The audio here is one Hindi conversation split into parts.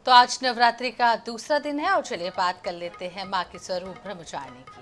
तो आज नवरात्रि का दूसरा दिन है और चलिए बात कर लेते हैं मां के स्वरूप ब्रह्मचारिणी की।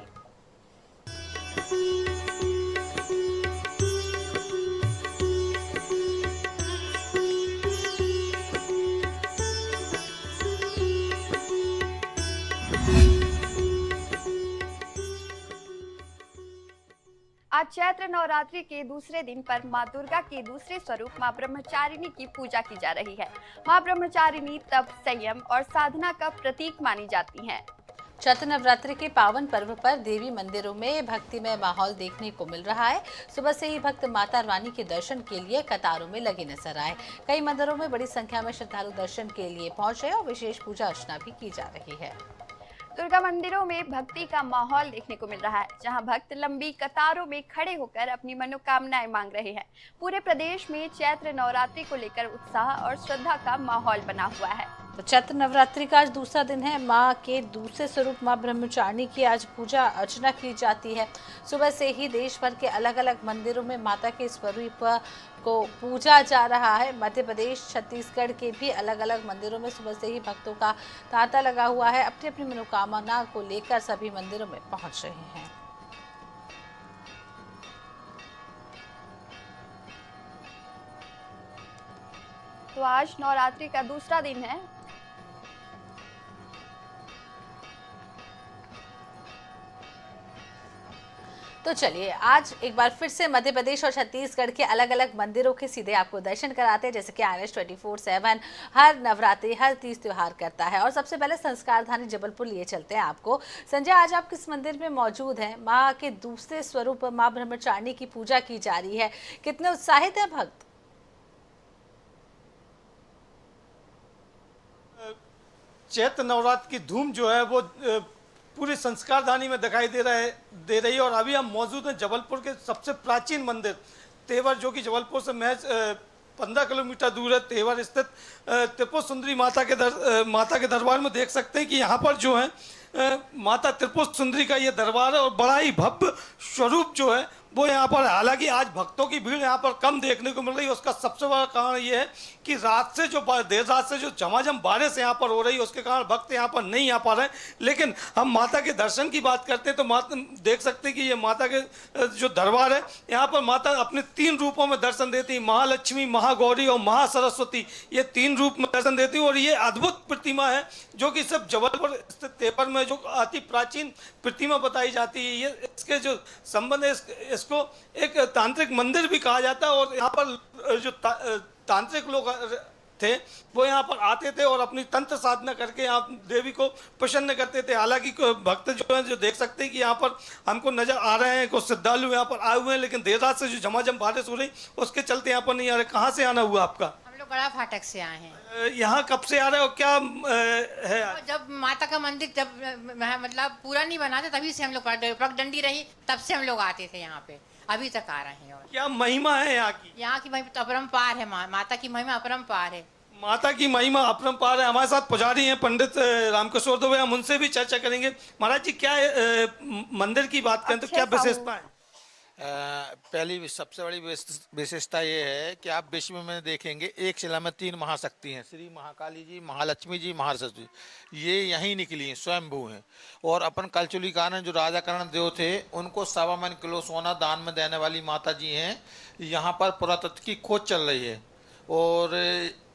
आज चैत्र नवरात्रि के दूसरे दिन पर मां दुर्गा के दूसरे स्वरूप मां ब्रह्मचारिणी की पूजा की जा रही है। मां ब्रह्मचारिणी तप, संयम और साधना का प्रतीक मानी जाती हैं। चैत्र नवरात्रि के पावन पर्व पर देवी मंदिरों में भक्तिमय माहौल देखने को मिल रहा है। सुबह से ही भक्त माता रानी के दर्शन के लिए कतारों में लगे नजर आए। कई मंदिरों में बड़ी संख्या में श्रद्धालु दर्शन के लिए पहुंचे और विशेष पूजा अर्चना भी की जा रही है। दुर्गा मंदिरों में भक्ति का माहौल देखने को मिल रहा है, जहां भक्त लंबी कतारों में खड़े होकर अपनी मनोकामनाएं मांग रहे हैं। पूरे प्रदेश में चैत्र नवरात्रि को लेकर उत्साह और श्रद्धा का माहौल बना हुआ है। तो चैत्र नवरात्रि का आज दूसरा दिन है। मां के दूसरे स्वरूप मां ब्रह्मचारिणी की आज पूजा अर्चना की जाती है। सुबह से ही देश भर के अलग अलग मंदिरों में माता के स्वरूप को पूजा जा रहा है। मध्य प्रदेश, छत्तीसगढ़ के भी अलग अलग मंदिरों में सुबह से ही भक्तों का तांता लगा हुआ है। अपनी अपनी मनोकामना को लेकर सभी मंदिरों में पहुंच रहे हैं। तो आज नवरात्रि का दूसरा दिन है। तो चलिए आज एक बार फिर से मध्य प्रदेश और छत्तीसगढ़ के अलग अलग मंदिरों के सीधे आपको दर्शन कराते हैं, जैसे कि RS 24/7 हर नवरात्रि हर तीज त्योहार करता है। और सबसे पहले संस्कारधानी जबलपुर लिए चलते हैं आपको। संजय, आज आप किस मंदिर में मौजूद हैं? माँ के दूसरे स्वरूप माँ ब्रह्मचारिणी की पूजा की जा रही है, कितने उत्साहित हैं भक्त? चैत्र नवरात्र की धूम जो है वो पूरी संस्कारधानी में दिखाई दे रही है। और अभी हम मौजूद हैं जबलपुर के सबसे प्राचीन मंदिर तेवर, जो कि जबलपुर से महज 15 किलोमीटर दूर है। तेवर स्थित त्रिपुर सुंदरी माता के दरबार में देख सकते हैं कि यहाँ पर जो है माता त्रिपुर सुंदरी का ये दरबार है और बड़ा ही भव्य स्वरूप जो है वो यहाँ पर। हालांकि आज भक्तों की भीड़ यहाँ पर कम देखने को मिल रही है। उसका सबसे बड़ा कारण ये है कि देर रात से जो झमाझम बारिश यहाँ पर हो रही है, उसके कारण भक्त यहाँ पर नहीं आ पा रहे हैं। लेकिन हम माता के दर्शन की बात करते हैं तो माता देख सकते हैं कि ये माता के जो दरबार है, यहाँ पर माता अपने 3 रूपों में दर्शन देती है। महालक्ष्मी, महागौरी और महासरस्वती, ये 3 रूप में दर्शन देती है। और ये अद्भुत प्रतिमा है जो कि सब जबलपुर स्थित तेवर में जो अति प्राचीन प्रतिमा बताई जाती है। ये इसके जो संबंध है, इसको एक तांत्रिक मंदिर भी कहा जाता है। और यहाँ पर जो तांत्रिक लोग थे वो यहाँ पर आते थे और अपनी तंत्र साधना करके यहाँ देवी को प्रसन्न करते थे। हालांकि भक्त जो है जो देख सकते हैं कि यहाँ पर हमको नजर आ रहे हैं कुछ श्रद्धालु यहाँ पर आए हुए हैं, लेकिन देर रात से जो झमाझम बारिश हो रही उसके चलते यहाँ पर नहीं आ रहे। कहाँ से आना हुआ आपका? हम लोग गड़ा फाटक से आए हैं। यहाँ कब से आ रहे हो, क्या है? जब माता का मंदिर जब मतलब पूरा नहीं बना था तभी से हम लोग पगडंडी रही, तब से हम लोग आते थे यहाँ पे, अभी तक आ रहे हैं। और क्या महिमा है यहाँ की? यहाँ की महिमा तो अपरंपार है। माता की महिमा अपरंपार है। माता की महिमा अपरंपार है। हमारे साथ पुजारी हैं पंडित रामकिशोर दुबे, हम उनसे भी चर्चा करेंगे। महाराज जी, क्या मंदिर की बात करें तो क्या विशेषता है? पहली सबसे बड़ी विशेषता ये है कि आप विश्व में देखेंगे एक शिला में 3 महाशक्ति हैं, श्री महाकाली जी, महालक्ष्मी जी, महासरस्वती। ये यहीं निकली हैं, स्वयंभू हैं। और अपन कलचुली कारण जो राजा करण देव थे उनको 1.25 किलो सोना दान में देने वाली माता जी हैं। यहाँ पर पुरातत्व की खोज चल रही है। और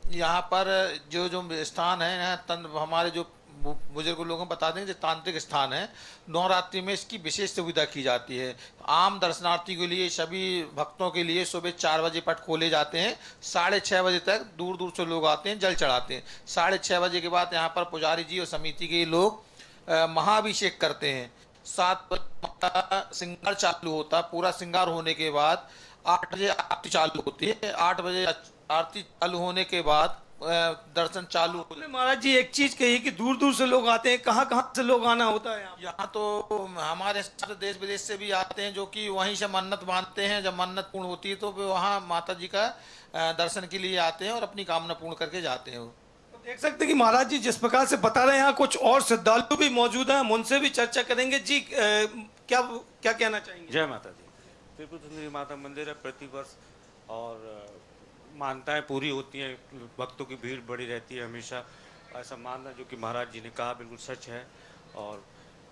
यहाँ पर जो स्थान है, हमारे जो बुजुर्ग लोगों बता देंगे, जो तांत्रिक स्थान है, नवरात्रि में इसकी विशेष सुविधा की जाती है। आम दर्शनार्थी के लिए, सभी भक्तों के लिए सुबह 4 बजे पट खोले जाते हैं। 6:30 बजे तक दूर दूर से लोग आते हैं, जल चढ़ाते हैं। 6:30 बजे के बाद यहाँ पर पुजारी जी और समिति के लोग महाअभिषेक करते हैं। 7 बजे श्रृंगार चालू होता है। पूरा श्रृंगार होने के बाद 8 बजे आरती चालू होती है। 8 बजे आरती चालू होने के बाद दर्शन चालू। महाराज जी, एक चीज कही कि दूर दूर से लोग आते हैं, कहाँ कहाँ से लोग आना होता है यहाँ? तो हमारे देश विदेश से भी आते हैं, जो कि वहीं से मन्नत बांधते हैं। जब मन्नत पूर्ण होती है तो वहाँ माता जी का दर्शन के लिए आते हैं और अपनी कामना पूर्ण करके जाते हैं। तो देख सकते हैं कि महाराज जी जिस प्रकार से बता रहे हैं, यहाँ कुछ और श्रद्धालु भी मौजूद हैं, हम उनसे भी चर्चा करेंगे। जी, क्या कहना चाहेंगे? जय माता दी। त्रिपुर सुंदरी माता मंदिर है, प्रतिवर्ष और मान्यताएं पूरी होती हैं। भक्तों की भीड़ बड़ी रहती है हमेशा। ऐसा मानना जो कि महाराज जी ने कहा बिल्कुल सच है। और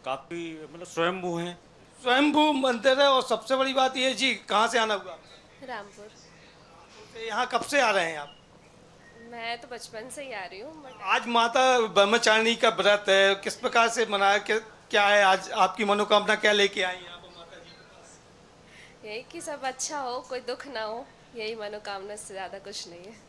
काफ़ी मतलब स्वयंभू हैं। स्वयंभू मंदिर है। और सबसे बड़ी बात ये जी, कहाँ से आना हुआ आपका? रामपुर। तो यहाँ कब से आ रहे हैं आप? मैं तो बचपन से ही आ रही हूँ बट आज माता ब्रह्मचारिणी का व्रत है, किस प्रकार से मनाया, क्या है आज आपकी मनोकामना, क्या लेके आई हैं आप माता जी के पास? यही कि सब अच्छा हो, कोई दुख ना हो, यही मनोकामना से ज़्यादा कुछ नहीं है।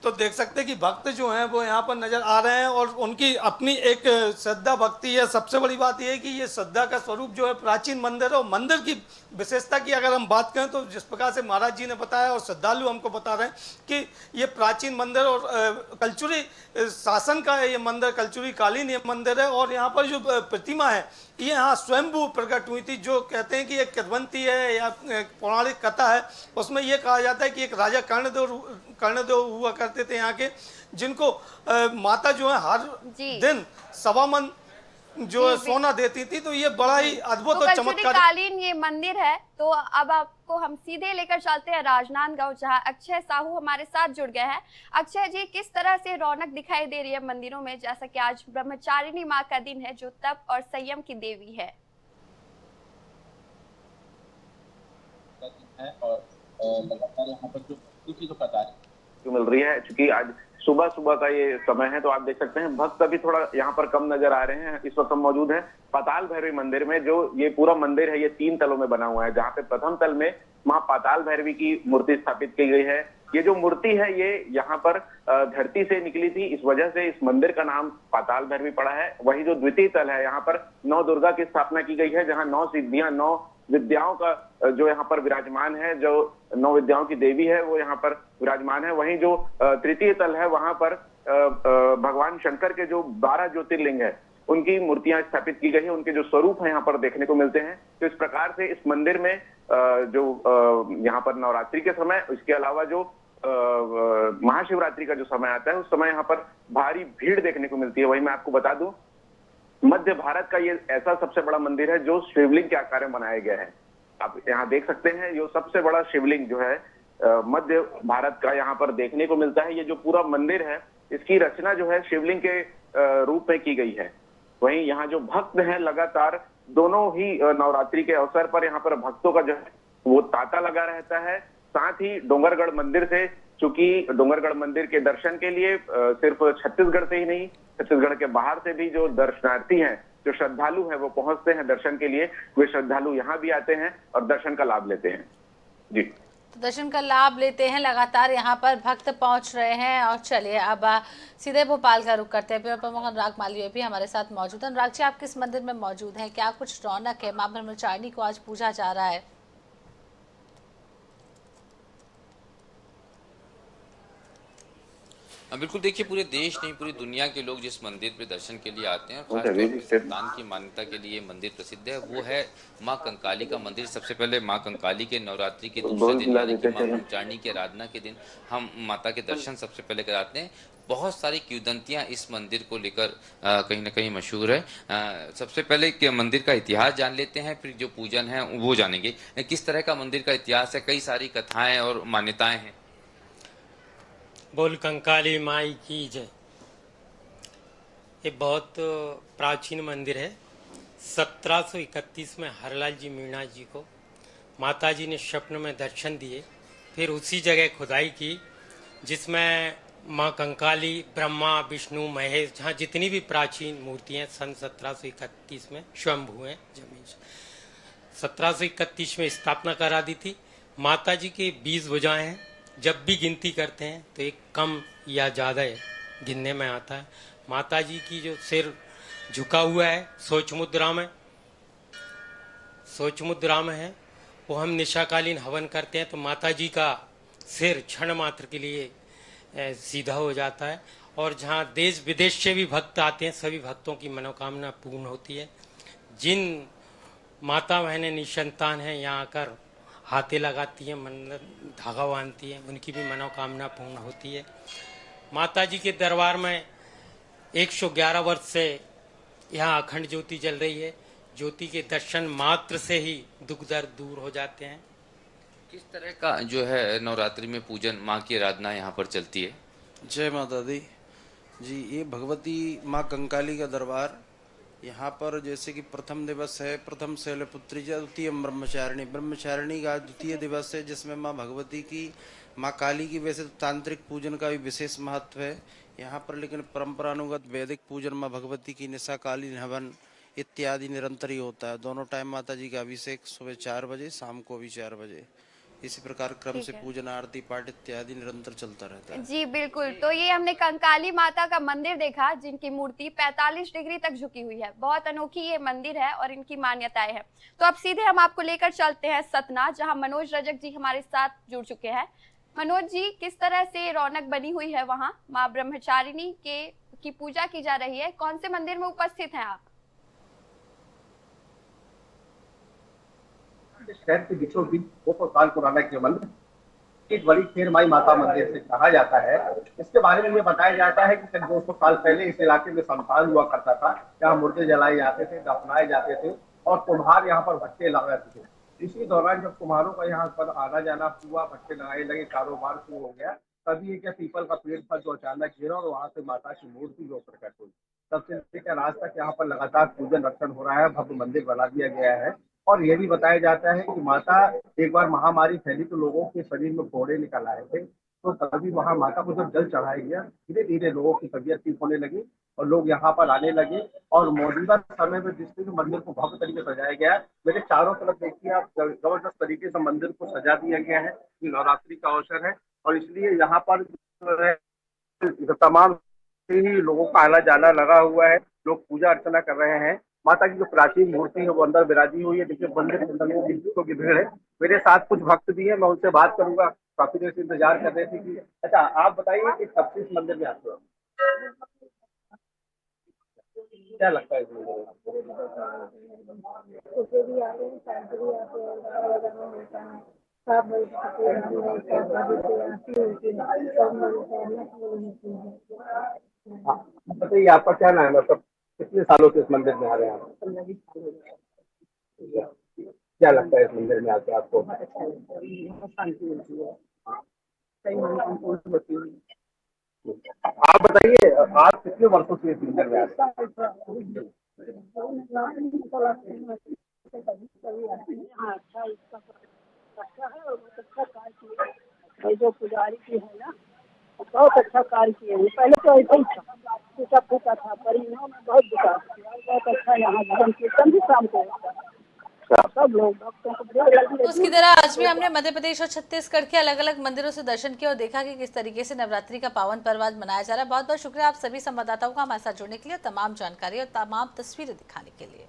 तो देख सकते हैं कि भक्त जो हैं वो यहाँ पर नजर आ रहे हैं और उनकी अपनी एक श्रद्धा भक्ति है। सबसे बड़ी बात यह है कि ये श्रद्धा का स्वरूप जो है प्राचीन मंदिर है। और मंदिर की विशेषता की अगर हम बात करें तो जिस प्रकार से महाराज जी ने बताया और श्रद्धालु हमको बता रहे हैं कि ये प्राचीन मंदिर और कलचुरी शासन का ये मंदिर, कलचुरी कालीन ये मंदिर है। और यहाँ पर जो प्रतिमा है ये यहाँ स्वयंभू प्रकट हुई थी। जो कहते हैं कि एक किंवदंती है या पौराणिक कथा है, उसमें यह कहा जाता है कि एक राजा कर्णदेव हुआ करते थे यहाँ के, जिनको माता जो है हर जी। दिन 1.25 मन जो है सोना देती थी। तो ये बड़ा ही अद्भुत और चमत्कार कालीन ये मंदिर है। तो अब आपको हम सीधे लेकर चलते हैं राजनांदगांव, जहां अक्षय साहू हमारे साथ जुड़ गए हैं। अक्षय जी, किस तरह से रौनक दिखाई दे रही है मंदिरों में, जैसा कि आज ब्रह्मचारिणी माँ का दिन है जो तप और संयम की देवी है? और लगातार यहाँ पर जो कतार मिल रही है, चूंकि आज सुबह सुबह का ये समय है तो आप देख सकते हैं भक्त अभी थोड़ा यहाँ पर कम नजर आ रहे हैं। इस वक्त हम मौजूद हैं पाताल भैरवी मंदिर में। जो ये पूरा मंदिर है ये 3 तलों में बना हुआ है, जहाँ पे प्रथम तल में माँ पाताल भैरवी की मूर्ति स्थापित की गई है। ये जो मूर्ति है ये यहाँ पर धरती से निकली थी, इस वजह से इस मंदिर का नाम पाताल भैरवी पड़ा है। वही जो द्वितीय तल है यहाँ पर 9 दुर्गा की स्थापना की गई है, जहाँ 9 सिद्धियां, 9 विद्याओं का जो यहाँ पर विराजमान है, जो 9 विद्याओं की देवी है वो यहाँ पर विराजमान है। वहीं जो तृतीय तल है वहां पर भगवान शंकर के जो 12 ज्योतिर्लिंग है उनकी मूर्तियां स्थापित की गई है, उनके जो स्वरूप है यहाँ पर देखने को मिलते हैं। तो इस प्रकार से इस मंदिर में जो यहाँ पर नवरात्रि के समय, इसके अलावा जो महाशिवरात्रि का जो समय आता है उस समय यहाँ पर भारी भीड़ देखने को मिलती है। वही मैं आपको बता दूं, मध्य भारत का ये ऐसा सबसे बड़ा मंदिर है जो शिवलिंग के आकार में बनाया गया है। आप यहाँ देख सकते हैं ये सबसे बड़ा शिवलिंग जो है मध्य भारत का यहाँ पर देखने को मिलता है। ये जो पूरा मंदिर है इसकी रचना जो है शिवलिंग के रूप में की गई है। वहीं यहाँ जो भक्त हैं लगातार दोनों ही नवरात्रि के अवसर पर यहाँ पर भक्तों का जो है वो तांता लगा रहता है। साथ ही डोंगरगढ़ मंदिर से, चूंकि डोंगरगढ़ मंदिर के दर्शन के लिए सिर्फ छत्तीसगढ़ से ही नहीं, छत्तीसगढ़ के बाहर से भी जो दर्शनार्थी हैं, जो श्रद्धालु हैं वो पहुंचते हैं दर्शन के लिए। वे श्रद्धालु यहाँ भी आते हैं और दर्शन का लाभ लेते हैं। जी, तो दर्शन का लाभ लेते हैं, लगातार यहाँ पर भक्त पहुंच रहे हैं। और चलिए अब सीधे भोपाल का रुख करते हैं। प्रमुख अनुराग मालवीय भी हमारे साथ मौजूद हैं। अनुराग जी, आप किस मंदिर में मौजूद हैं? क्या कुछ रौनक है? माँ ब्रह्मचारिणी को आज पूजा जा रहा है। बिल्कुल, देखिए पूरे देश नहीं पूरी दुनिया के लोग जिस मंदिर पे दर्शन के लिए आते हैं और खासतौर पर संतान की मान्यता के लिए मंदिर प्रसिद्ध है, वो है माँ कंकाली का मंदिर। सबसे पहले माँ कंकाली के नवरात्रि के दूसरे दिन यानी कि माँ ब्रह्मचारिणी की आराधना के दिन हम माता के दर्शन सबसे पहले कराते हैं। बहुत सारी किंवदंतियां इस मंदिर को लेकर कहीं ना कहीं मशहूर है। सबसे पहले मंदिर का इतिहास जान लेते हैं, फिर जो पूजन है वो जानेंगे। किस तरह का मंदिर का इतिहास है? कई सारी कथाएं और मान्यताएं हैं। बोल कंकाली माई की जय। ये बहुत प्राचीन मंदिर है। 1731 में हरलाल जी मीणा जी को माता जी ने स्वप्न में दर्शन दिए। फिर उसी जगह खुदाई की जिसमें माँ कंकाली, ब्रह्मा, विष्णु, महेश, जहाँ जितनी भी प्राचीन मूर्तियाँ सन 1731 में स्वयंभू हैं जमीन से। 1731 में स्थापना करा दी थी। माता जी के 20 भुजाएं हैं। जब भी गिनती करते हैं तो एक कम या ज़्यादा गिनने में आता है। माता जी की जो सिर झुका हुआ है सोच मुद्रा में है, वो हम निशाकालीन हवन करते हैं तो माता जी का सिर क्षण मात्र के लिए सीधा हो जाता है। और जहाँ देश विदेश से भी भक्त आते हैं सभी भक्तों की मनोकामना पूर्ण होती है। जिन माता बहनें निसंतान हैं यहाँ आकर हाथे लगाती हैं, मन्नत धागा बांधती हैं, उनकी भी मनोकामना पूर्ण होती है। माता जी के दरबार में 111 वर्ष से यहाँ अखंड ज्योति जल रही है। ज्योति के दर्शन मात्र से ही दुख दर्द दूर हो जाते हैं। किस तरह का जो है नवरात्रि में पूजन, माँ की आराधना यहाँ पर चलती है? जय माता दी। जी, ये भगवती माँ कंकाली का दरबार। यहाँ पर जैसे कि प्रथम दिवस है प्रथम शैलपुत्री जी, द्वितीय ब्रह्मचारिणी का द्वितीय दिवस है, जिसमें माँ भगवती की माँ काली की वैसे तो तांत्रिक पूजन का भी विशेष महत्व है यहाँ पर, लेकिन परंपरानुगत वैदिक पूजन माँ भगवती की निशा कालीन हवन इत्यादि निरंतर ही होता है। दोनों टाइम माता जी का अभिषेक सुबह 4 बजे, शाम को भी 4 बजे। इसी प्रकार क्रम ठीक से है। पूजन आरती पाठ इत्यादि निरंतर चलता रहता है। जी बिल्कुल, तो ये हमने कंकाली माता का मंदिर देखा जिनकी मूर्ति 45 डिग्री तक झुकी हुई है। बहुत अनोखी ये मंदिर है और इनकी मान्यताएं हैं। तो अब सीधे हम आपको लेकर चलते हैं सतना, जहां मनोज रजक जी हमारे साथ जुड़ चुके हैं। मनोज जी, किस तरह से रौनक बनी हुई है वहां? माँ ब्रह्मचारिणी की पूजा की जा रही है, कौन से मंदिर में उपस्थित हैं आप? शहर के बीचों बीच 200 साल पुराना ये मंदिर एक बड़ी खेरमाई माता मंदिर से कहा जाता है। इसके बारे में ये बताया जाता है कि करीब 200 साल पहले इस इलाके में शमशान हुआ करता था, यहाँ मुर्दे जलाए जाते थे, दफनाए जाते थे और कुम्हार यहाँ पर भट्टे लगाते थे। इसी दौरान जब कुम्हारों का यहाँ पर आना जाना हुआ, भट्टे लगाए लगे, कारोबार शुरू हो गया, तभी एक पीपल का पेड़ था जो अचानक गिरा और वहां से माता की मूर्ति जो प्रकट हुई। तब से लेकर आज तक यहाँ पर लगातार पूजन रक्षण हो रहा है, भव्य मंदिर बना दिया गया है। और ये भी बताया जाता है कि माता एक बार महामारी फैली तो लोगों के शरीर में फोड़े निकल आए थे, तो तभी वहां माता को जब जल चढ़ाया गया, धीरे धीरे लोगों की तबीयत ठीक होने लगी और लोग यहाँ पर आने लगे। और मौजूदा समय में जिस दिन मंदिर को भव्य तरीके से सजाया गया है, मेरे चारों तरफ देखिए आप, जबरदस्त तरीके से मंदिर को सजा दिया गया है। ये नवरात्रि का अवसर है और इसलिए यहाँ पर जो है तमाम से ही लोगों का आना जाना लगा हुआ है, लोग पूजा अर्चना कर रहे हैं। माता की जो प्राचीन मूर्ति है वो अंदर विराजी हुई है। देखिए मंदिर के अंदर में भक्तों की भीड़ है। मेरे साथ कुछ भक्त भी है, मैं उनसे बात करूंगा। काफी देर से इंतजार कर रहे थे कि अच्छा आप बताइए कि कब से इस मंदिर में आते हो, क्या लगता है इस मंदिर में? हाँ, बताइए आपका क्या नाम है, मतलब कितने सालों से इस मंदिर में आ रहे हैं आप? क्या लगता है इस मंदिर में आके आपको? आप बताइए आप कितने वर्षों से इस मंदिर में आते हैं? जो पुजारी की है ना, बहुत अच्छा कार्य किए हैं। पहले तो ऐसा ही था, टूटा फूटा था, पर इन्होंने बहुत विकास किया, बहुत अच्छा। यहाँ भजन कीर्तन भी शाम को होता है, सब लोग भक्तों को भीड़ लगी है। उसकी तरह आज भी हमने मध्य प्रदेश और छत्तीसगढ़ के अलग अलग मंदिरों से दर्शन किया और देखा कि किस तरीके से नवरात्रि का पावन पर्व आज मनाया जा रहा है। बहुत बहुत शुक्रिया आप सभी संवाददाताओं का हमारे साथ जुड़ने के लिए, तमाम जानकारी और तमाम तस्वीरें दिखाने के लिए।